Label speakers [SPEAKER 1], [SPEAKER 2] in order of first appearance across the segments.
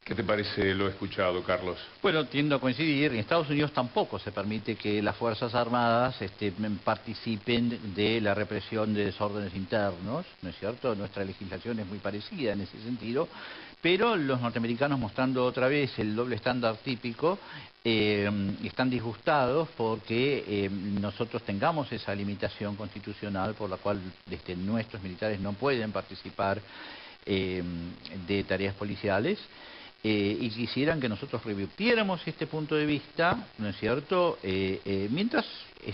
[SPEAKER 1] ¿Qué te parece lo escuchado, Carlos?
[SPEAKER 2] Bueno, tiendo a coincidir. En Estados Unidos tampoco se permite que las Fuerzas Armadas participen de la represión de desórdenes internos, ¿no es cierto? Nuestra legislación es muy parecida en ese sentido, pero los norteamericanos, mostrando otra vez el doble estándar típico, están disgustados porque nosotros tengamos esa limitación constitucional por la cual nuestros militares no pueden participar de tareas policiales. Y quisieran que nosotros revirtiéramos este punto de vista, ¿no es cierto? Mientras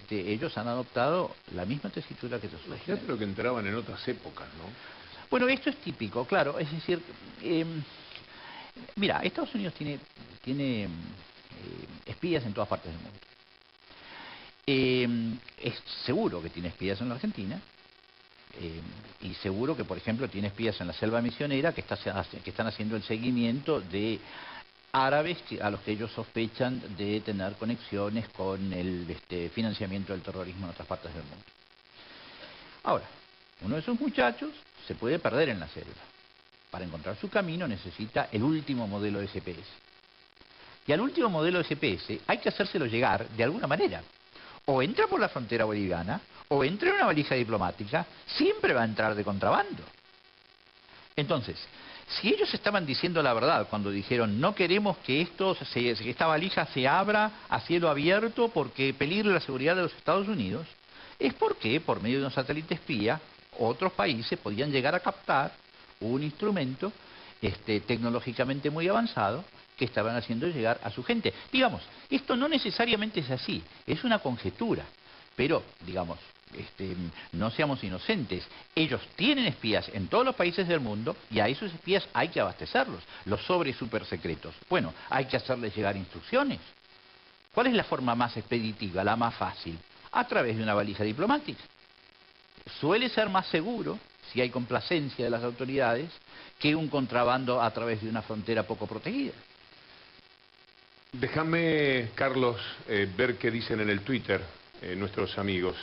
[SPEAKER 2] ellos han adoptado la misma tesitura que nosotros.
[SPEAKER 1] Imagínate lo que entraban en otras épocas, ¿no?
[SPEAKER 2] Bueno, esto es típico, claro. Es decir, mira, Estados Unidos tiene espías en todas partes del mundo. Es seguro que tiene espías en la Argentina. Y seguro que, por ejemplo, tiene espías en la selva misionera que están haciendo el seguimiento de árabes a los que ellos sospechan de tener conexiones con el financiamiento del terrorismo en otras partes del mundo. Ahora, uno de esos muchachos se puede perder en la selva. Para encontrar su camino necesita el último modelo de GPS. Y al último modelo de GPS hay que hacérselo llegar de alguna manera. O entra por la frontera boliviana, o entra en una valija diplomática, siempre va a entrar de contrabando. Entonces, si ellos estaban diciendo la verdad cuando dijeron no queremos que esta valija se abra a cielo abierto porque peligre la seguridad de los Estados Unidos, es porque por medio de un satélite espía otros países podían llegar a captar un instrumento tecnológicamente muy avanzado que estaban haciendo llegar a su gente. Digamos, esto no necesariamente es así, es una conjetura, pero, digamos, no seamos inocentes. Ellos tienen espías en todos los países del mundo y a esos espías hay que abastecerlos. Los sobres super secretos. Bueno, hay que hacerles llegar instrucciones. ¿Cuál es la forma más expeditiva, la más fácil? A través de una valija diplomática. Suele ser más seguro, si hay complacencia de las autoridades, que un contrabando a través de una frontera poco protegida.
[SPEAKER 1] Déjame, Carlos, ver qué dicen en el Twitter nuestros amigos.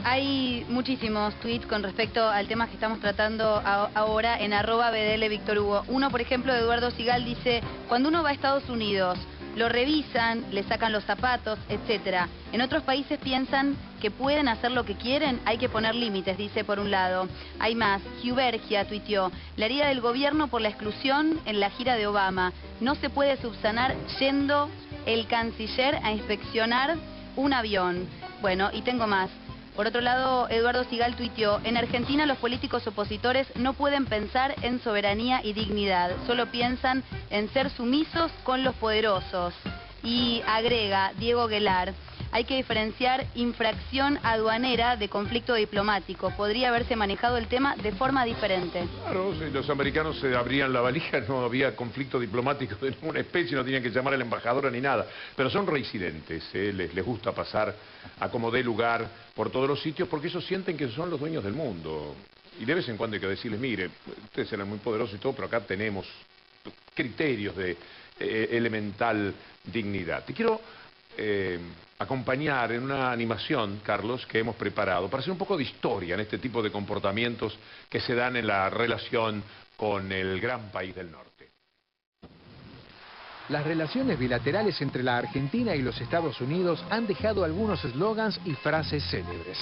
[SPEAKER 3] Hay muchísimos tweets con respecto al tema que estamos tratando ahora en @BDLVictorHugo. Uno, por ejemplo, de Eduardo Sigal dice: cuando uno va a Estados Unidos, lo revisan, le sacan los zapatos, etcétera. En otros países piensan que pueden hacer lo que quieren, hay que poner límites, dice por un lado. Hay más. Hubergia tuiteó: la herida del gobierno por la exclusión en la gira de Obama. No se puede subsanar yendo el canciller a inspeccionar un avión. Bueno, y tengo más. Por otro lado, Eduardo Sigal tuiteó: en Argentina los políticos opositores no pueden pensar en soberanía y dignidad, solo piensan en ser sumisos con los poderosos. Y agrega Diego Guelar: hay que diferenciar infracción aduanera de conflicto diplomático. Podría haberse manejado el tema de forma diferente.
[SPEAKER 1] Claro, si los americanos se abrían la valija no había conflicto diplomático de ninguna especie, no tenían que llamar al embajador ni nada. Pero son reincidentes, les gusta pasar a como dé lugar por todos los sitios porque ellos sienten que son los dueños del mundo. Y de vez en cuando hay que decirles: mire, ustedes eran muy poderosos y todo, pero acá tenemos criterios de elemental dignidad. Te quiero acompañar en una animación, Carlos, que hemos preparado para hacer un poco de historia en este tipo de comportamientos que se dan en la relación con el gran país del norte.
[SPEAKER 4] Las relaciones bilaterales entre la Argentina y los Estados Unidos han dejado algunos eslogans y frases célebres.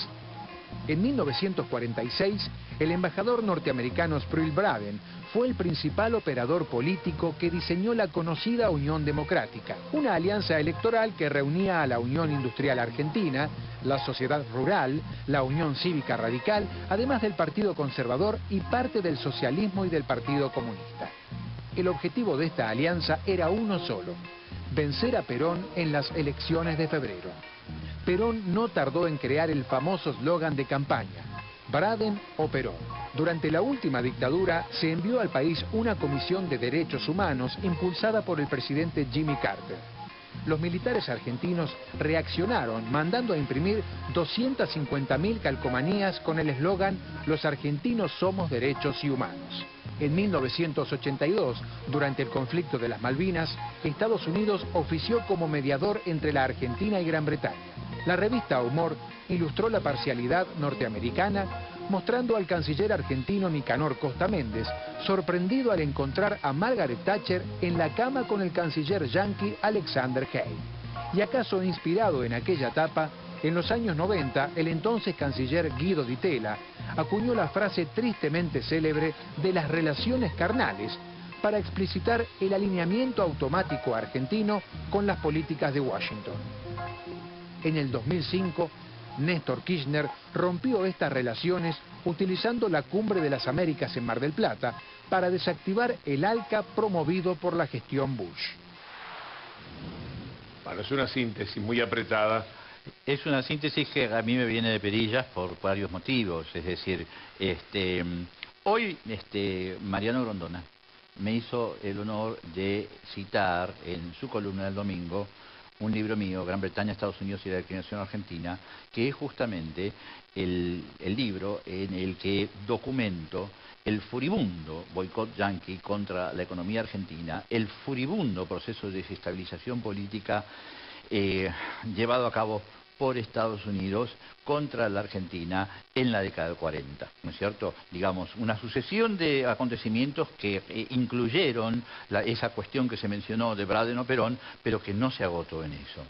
[SPEAKER 4] En 1946, el embajador norteamericano Spruill Braden fue el principal operador político que diseñó la conocida Unión Democrática, una alianza electoral que reunía a la Unión Industrial Argentina, la Sociedad Rural, la Unión Cívica Radical, además del Partido Conservador y parte del socialismo y del Partido Comunista. El objetivo de esta alianza era uno solo: vencer a Perón en las elecciones de febrero. Perón no tardó en crear el famoso eslogan de campaña: Braden o Perón. Durante la última dictadura se envió al país una comisión de derechos humanos impulsada por el presidente Jimmy Carter. Los militares argentinos reaccionaron mandando a imprimir 250.000 calcomanías con el eslogan: los argentinos somos derechos y humanos. En 1982, durante el conflicto de las Malvinas, Estados Unidos ofició como mediador entre la Argentina y Gran Bretaña. La revista Humor ilustró la parcialidad norteamericana mostrando al canciller argentino Nicanor Costa Méndez sorprendido al encontrar a Margaret Thatcher en la cama con el canciller yanqui Alexander Hay. Y acaso inspirado en aquella etapa, en los años 90, el entonces canciller Guido Di Tella acuñó la frase tristemente célebre de las relaciones carnales para explicitar el alineamiento automático argentino con las políticas de Washington. En el 2005, Néstor Kirchner rompió estas relaciones utilizando la Cumbre de las Américas en Mar del Plata para desactivar el ALCA promovido por la gestión Bush.
[SPEAKER 1] Bueno, es una síntesis muy apretada.
[SPEAKER 2] Es una síntesis que a mí me viene de perillas por varios motivos. Es decir, hoy Mariano Grondona me hizo el honor de citar en su columna del domingo un libro mío, Gran Bretaña, Estados Unidos y la declinación argentina, que es justamente el libro en el que documento el furibundo boicot yanqui contra la economía argentina, el furibundo proceso de desestabilización política llevado a cabo por Estados Unidos contra la Argentina en la década del 40, ¿no es cierto? Digamos, una sucesión de acontecimientos que incluyeron esa cuestión que se mencionó de Braden o Perón, pero que no se agotó en eso.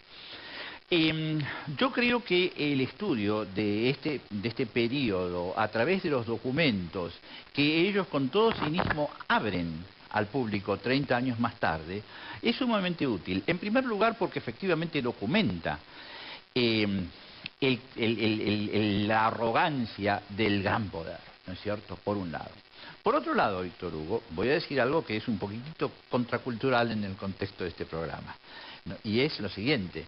[SPEAKER 2] Yo creo que el estudio de este periodo, a través de los documentos que ellos con todo cinismo abren al público 30 años más tarde, es sumamente útil. En primer lugar, porque efectivamente documenta la arrogancia del gran poder, ¿no es cierto?, por un lado. Por otro lado, Víctor Hugo, voy a decir algo que es un poquitito contracultural en el contexto de este programa, ¿no? Y es lo siguiente.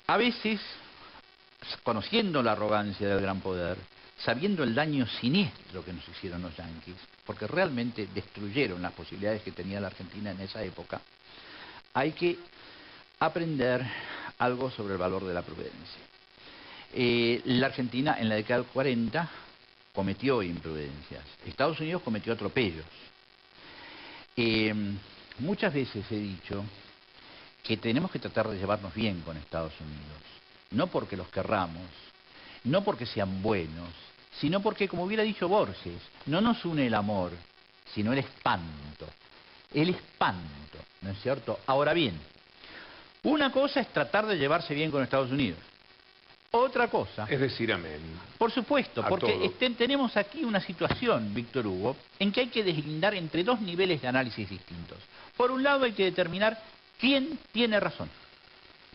[SPEAKER 2] A veces, conociendo la arrogancia del gran poder, sabiendo el daño siniestro que nos hicieron los yanquis, porque realmente destruyeron las posibilidades que tenía la Argentina en esa época, hay que aprender algo sobre el valor de la prudencia. La Argentina en la década del 40 cometió imprudencias. Estados Unidos cometió atropellos. Muchas veces he dicho que tenemos que tratar de llevarnos bien con Estados Unidos. No porque los querramos, no porque sean buenos, sino porque, como hubiera dicho Borges, no nos une el amor, sino el espanto. El espanto, ¿no es cierto? Ahora bien, una cosa es tratar de llevarse bien con Estados Unidos. Otra cosa...
[SPEAKER 1] Es decir, amén.
[SPEAKER 2] Por supuesto, porque tenemos aquí una situación, Víctor Hugo, en que hay que deslindar entre dos niveles de análisis distintos. Por un lado hay que determinar quién tiene razón.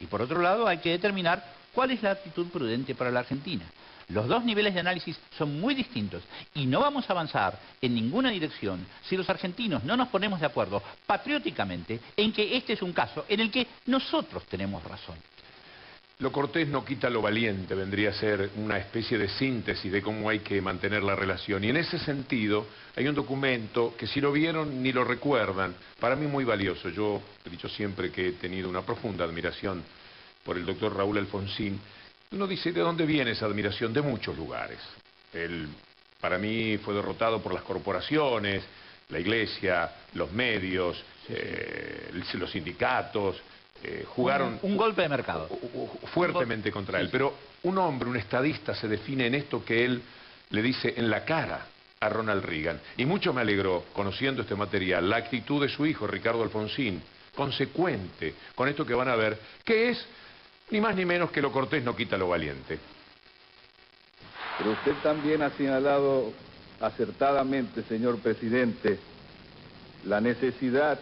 [SPEAKER 2] Y por otro lado hay que determinar cuál es la actitud prudente para la Argentina. Los dos niveles de análisis son muy distintos y no vamos a avanzar en ninguna dirección si los argentinos no nos ponemos de acuerdo patrióticamente en que este es un caso en el que nosotros tenemos razón.
[SPEAKER 1] Lo cortés no quita lo valiente, vendría a ser una especie de síntesis de cómo hay que mantener la relación. Y en ese sentido hay un documento que si lo vieron ni lo recuerdan, para mí muy valioso. Yo he dicho siempre que he tenido una profunda admiración por el doctor Raúl Alfonsín. Uno dice, ¿de dónde viene esa admiración? De muchos lugares. Él, para mí, fue derrotado por las corporaciones, la iglesia, los medios, los sindicatos, jugaron...
[SPEAKER 2] Un golpe de mercado.
[SPEAKER 1] Fuertemente contra él. Pero un hombre, un estadista, se define en esto que él le dice en la cara a Ronald Reagan. Y mucho me alegró, conociendo este material, la actitud de su hijo, Ricardo Alfonsín, consecuente con esto que van a ver, que es... ni más ni menos que lo cortés no quita lo valiente.
[SPEAKER 5] Pero usted también ha señalado acertadamente, señor presidente, la necesidad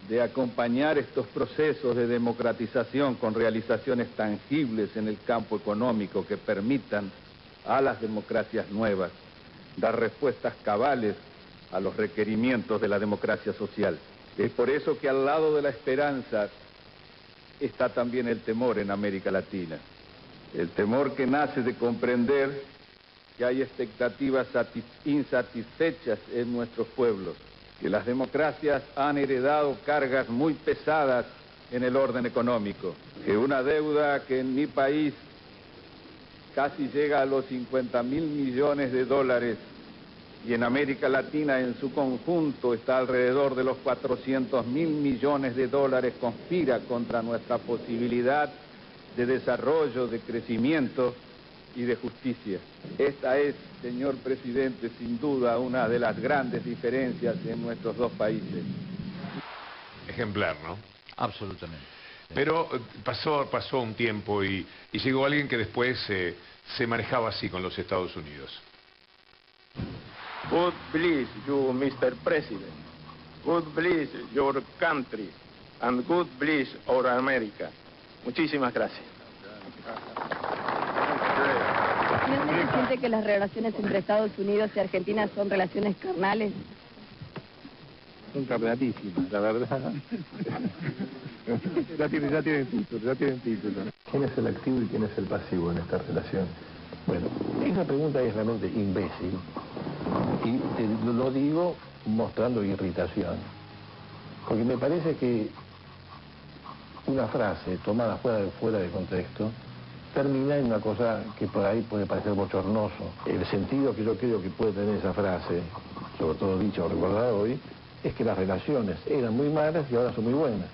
[SPEAKER 5] de acompañar estos procesos de democratización con realizaciones tangibles en el campo económico que permitan a las democracias nuevas dar respuestas cabales a los requerimientos de la democracia social. Es por eso que al lado de la esperanza está también el temor en América Latina. El temor que nace de comprender que hay expectativas insatisfechas en nuestros pueblos, que las democracias han heredado cargas muy pesadas en el orden económico, que una deuda que en mi país casi llega a los 50.000 millones de dólares y en América Latina en su conjunto está alrededor de los 400.000 millones de dólares, conspira contra nuestra posibilidad de desarrollo, de crecimiento y de justicia. Esta es, señor presidente, sin duda una de las grandes diferencias en nuestros dos países.
[SPEAKER 1] Ejemplar, ¿no?
[SPEAKER 2] Absolutamente.
[SPEAKER 1] Pero pasó un tiempo y llegó alguien que después se manejaba así con los Estados Unidos.
[SPEAKER 6] God bless you, Mr. President. God bless your country. And God bless our America. Muchísimas gracias.
[SPEAKER 7] ¿No se siente que las relaciones entre Estados Unidos y Argentina son relaciones carnales?
[SPEAKER 5] Son carnalísimas, la verdad. Ya tienen título.
[SPEAKER 8] ¿Quién es el activo y quién es el pasivo en esta relación? Bueno, esa pregunta es realmente imbécil. Y lo digo mostrando irritación. Porque me parece que una frase tomada fuera de contexto termina en una cosa que por ahí puede parecer bochornoso. El sentido que yo creo que puede tener esa frase, sobre todo dicha o recordada hoy, es que las relaciones eran muy malas y ahora son muy buenas.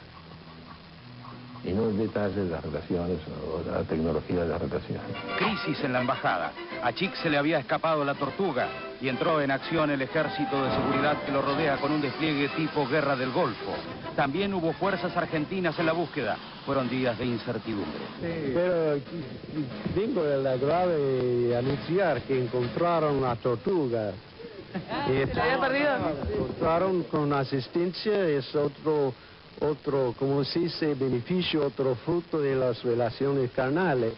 [SPEAKER 8] Y no el detalle de las relaciones o la tecnología de las relaciones.
[SPEAKER 9] Crisis en la embajada. A Chick se le había escapado la tortuga y entró en acción el ejército de seguridad que lo rodea con un despliegue tipo Guerra del Golfo. También hubo fuerzas argentinas en la búsqueda. Fueron días de incertidumbre.
[SPEAKER 10] Sí, pero vengo de la grave anunciar que encontraron la tortuga.
[SPEAKER 7] ¿Se había perdido?
[SPEAKER 10] Encontraron con asistencia, es otro, como se dice, beneficio, otro fruto de las relaciones carnales.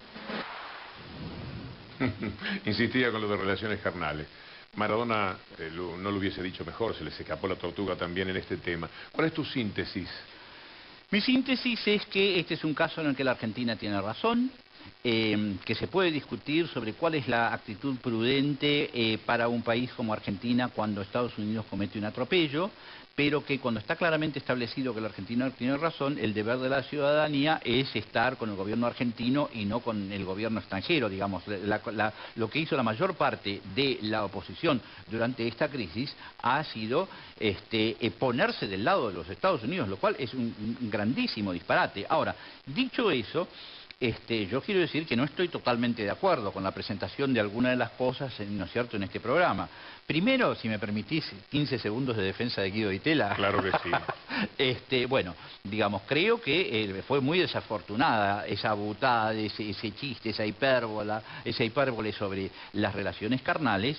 [SPEAKER 1] Insistía con lo de relaciones carnales. Maradona no lo hubiese dicho mejor, se les escapó la tortuga también en este tema. ¿Cuál es tu síntesis?
[SPEAKER 2] Mi síntesis es que este es un caso en el que la Argentina tiene razón, que se puede discutir sobre cuál es la actitud prudente para un país como Argentina cuando Estados Unidos comete un atropello, pero que cuando está claramente establecido que la Argentina tiene razón, el deber de la ciudadanía es estar con el gobierno argentino y no con el gobierno extranjero, digamos. Lo que hizo la mayor parte de la oposición durante esta crisis ha sido ponerse del lado de los Estados Unidos, lo cual es un grandísimo disparate. Ahora, dicho eso, yo quiero decir que no estoy totalmente de acuerdo con la presentación de alguna de las cosas, ¿no es cierto?, en este programa. Primero, si me permitís, 15 segundos de defensa de Guido Di Tella.
[SPEAKER 1] Claro que sí.
[SPEAKER 2] Bueno, digamos, creo que fue muy desafortunada esa butada, ese chiste, esa hipérbole sobre las relaciones carnales,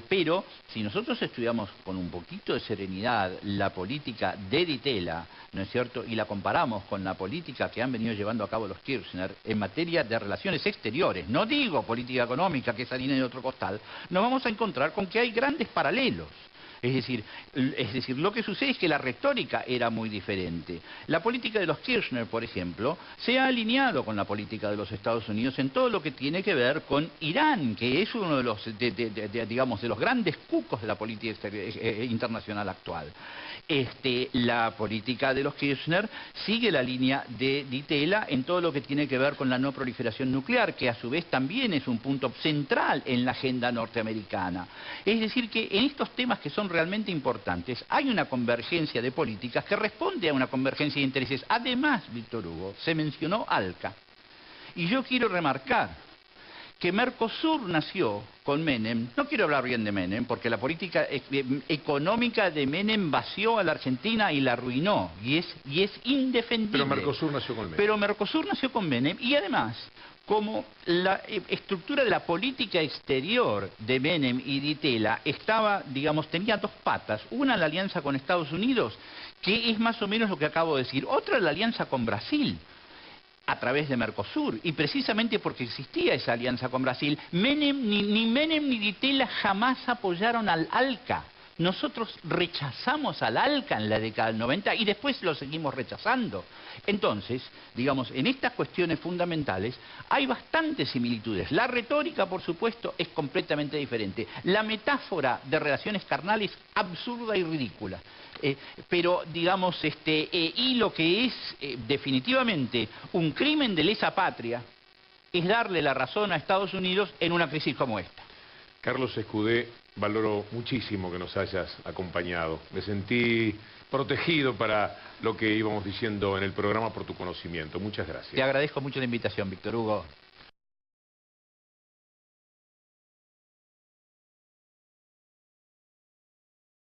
[SPEAKER 2] pero si nosotros estudiamos con un poquito de serenidad la política de Di Tella, ¿no es cierto?, y la comparamos con la política que han venido llevando a cabo los Kirchner en materia de relaciones exteriores, no digo política económica, que es harina de otro costal, nos vamos a encontrar con que hay grandes paralelos. Es decir, lo que sucede es que la retórica era muy diferente. La política de los Kirchner, por ejemplo, se ha alineado con la política de los Estados Unidos en todo lo que tiene que ver con Irán, que es uno de los, digamos, de los grandes cucos de la política internacional actual. La política de los Kirchner sigue la línea de Di Tella en todo lo que tiene que ver con la no proliferación nuclear, que a su vez también es un punto central en la agenda norteamericana. Es decir, que en estos temas que son realmente importantes hay una convergencia de políticas que responde a una convergencia de intereses. Además, Víctor Hugo, se mencionó ALCA. Y yo quiero remarcar que Mercosur nació con Menem. No quiero hablar bien de Menem, porque la política económica de Menem vació a la Argentina y la arruinó, y es indefendible.
[SPEAKER 1] Pero Mercosur nació con Menem.
[SPEAKER 2] Pero Mercosur nació con Menem, y además, como la estructura de la política exterior de Menem y Di Tella estaba, digamos, tenía dos patas. Una, la alianza con Estados Unidos, que es más o menos lo que acabo de decir. Otra, la alianza con Brasil, a través de Mercosur, y precisamente porque existía esa alianza con Brasil, ni Menem ni Di Tella jamás apoyaron al ALCA. Nosotros rechazamos al ALCA en la década del 90 y después lo seguimos rechazando. Entonces, digamos, en estas cuestiones fundamentales hay bastantes similitudes. La retórica, por supuesto, es completamente diferente. La metáfora de relaciones carnales, absurda y ridícula. Pero, digamos, y lo que es definitivamente un crimen de lesa patria es darle la razón a Estados Unidos en una crisis como esta.
[SPEAKER 1] Carlos Escudé, valoro muchísimo que nos hayas acompañado. Me sentí protegido para lo que íbamos diciendo en el programa por tu conocimiento. Muchas gracias.
[SPEAKER 2] Te agradezco mucho la invitación, Víctor Hugo.